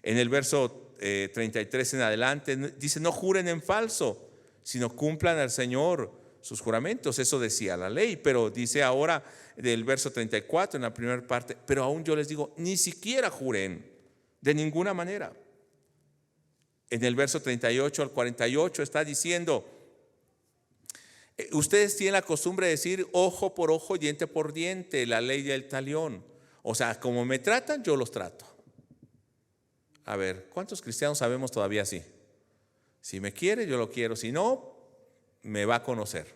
En el verso 33 en adelante dice, no juren en falso, sino cumplan al Señor sus juramentos. Eso decía la ley, pero dice ahora del verso 34 en la primera parte, pero aún yo les digo, ni siquiera juren, de ninguna manera. En el verso 38 al 48 está diciendo, ustedes tienen la costumbre de decir ojo por ojo, diente por diente, la ley del talión. O sea, como me tratan, yo los trato. A ver, ¿cuántos cristianos sabemos todavía así? Si me quiere, yo lo quiero. Si no, me va a conocer.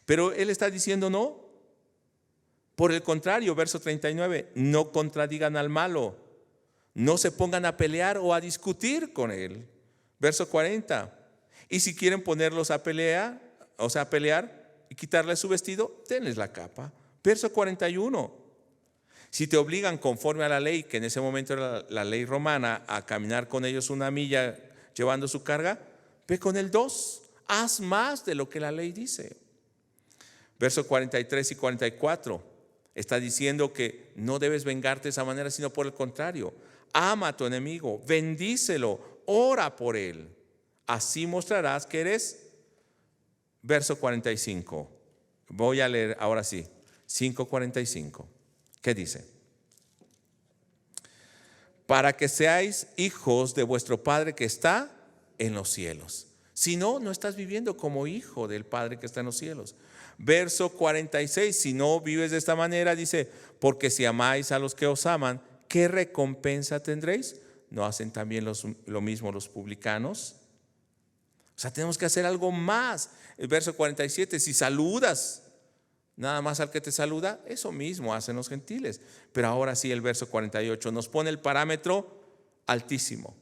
Pero él está diciendo no. Por el contrario, verso 39, no contradigan al malo. No se pongan a pelear o a discutir con él. Verso 40. Y si quieren ponerlos a pelear y quitarles su vestido, denles la capa. Verso 41. Si te obligan conforme a la ley, que en ese momento era la ley romana, a caminar con ellos una milla llevando su carga, ve con el 2. Haz más de lo que la ley dice. Verso 43 y 44. Está diciendo que no debes vengarte de esa manera, sino por el contrario. Ama a tu enemigo, bendícelo, ora por él. Así mostrarás que eres. Verso 45. Voy a leer ahora sí. 5:45. ¿Qué dice? Para que seáis hijos de vuestro Padre que está en los cielos. Si no, no estás viviendo como hijo del Padre que está en los cielos. Verso 46. Si no vives de esta manera, dice, porque si amáis a los que os aman, ¿qué recompensa tendréis? ¿No hacen también lo mismo los publicanos? O sea, tenemos que hacer algo más. El verso 47, si saludas nada más al que te saluda, eso mismo hacen los gentiles. Pero ahora sí, el verso 48 nos pone el parámetro altísimo.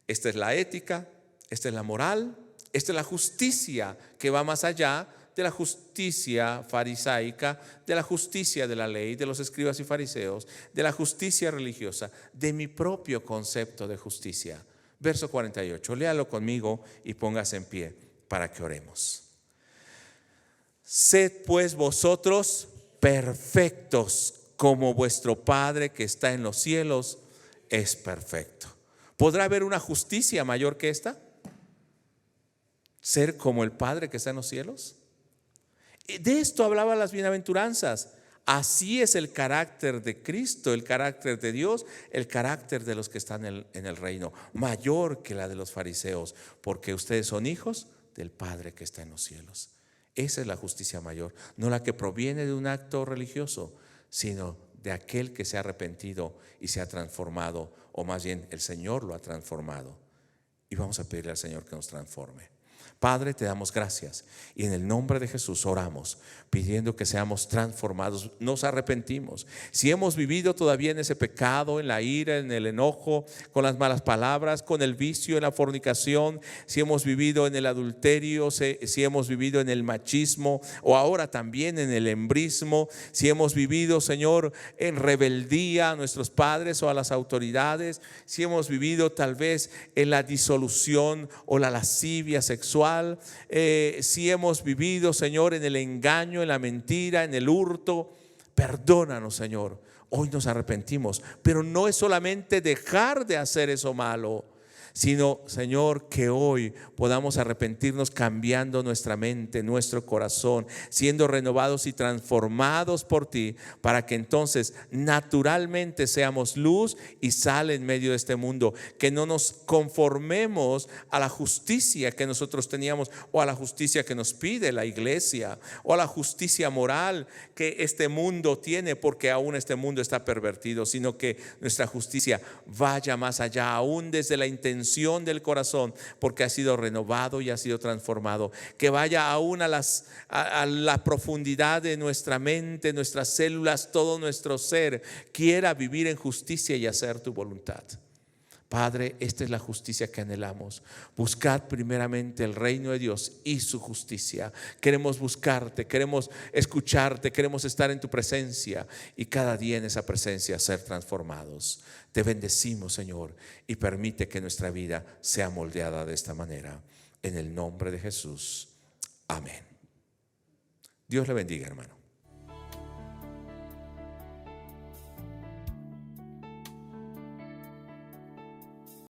Esta es la ética, esta es la moral, esta es la justicia que va más allá de la justicia farisaica, de la justicia de la ley, de los escribas y fariseos, de la justicia religiosa, de mi propio concepto de justicia. Verso 48, léalo conmigo y póngase en pie para que oremos. Sed pues vosotros perfectos, como vuestro Padre que está en los cielos es perfecto. ¿Podrá haber una justicia mayor que esta? ¿Ser como el Padre que está en los cielos? De esto hablaban las bienaventuranzas. Así es el carácter de Cristo, el carácter de Dios, el carácter de los que están en el reino, mayor que la de los fariseos, porque ustedes son hijos del Padre que está en los cielos. Esa es la justicia mayor, no la que proviene de un acto religioso, sino de aquel que se ha arrepentido y se ha transformado, o más bien el Señor lo ha transformado. Y vamos a pedirle al Señor que nos transforme. Padre, te damos gracias y en el nombre de Jesús oramos pidiendo que seamos transformados. Nos arrepentimos. Si hemos vivido todavía en ese pecado, en la ira, en el enojo, con las malas palabras, con el vicio, en la fornicación, si hemos vivido en el adulterio, si hemos vivido en el machismo o ahora también en el hembrismo, si hemos vivido, Señor, en rebeldía a nuestros padres o a las autoridades, si hemos vivido tal vez en la disolución o la lascivia sexual, si hemos vivido, Señor, en el engaño, en la mentira, en el hurto, perdónanos, Señor. Hoy nos arrepentimos, pero no es solamente dejar de hacer eso malo, sino, Señor, que hoy podamos arrepentirnos cambiando nuestra mente, nuestro corazón, siendo renovados y transformados por ti, para que entonces naturalmente seamos luz y sal en medio de este mundo, que no nos conformemos a la justicia que nosotros teníamos o a la justicia que nos pide la iglesia o a la justicia moral que este mundo tiene, porque aún este mundo está pervertido, sino que nuestra justicia vaya más allá, aún desde la intención del corazón, porque ha sido renovado y ha sido transformado, que vaya aún a la profundidad de nuestra mente, nuestras células, todo nuestro ser quiera vivir en justicia y hacer tu voluntad. Padre, esta es la justicia que anhelamos. Buscar primeramente el reino de Dios y su justicia. Queremos buscarte, queremos escucharte, queremos estar en tu presencia y cada día en esa presencia ser transformados. Te bendecimos, Señor, y permite que nuestra vida sea moldeada de esta manera. En el nombre de Jesús. Amén. Dios le bendiga, hermano.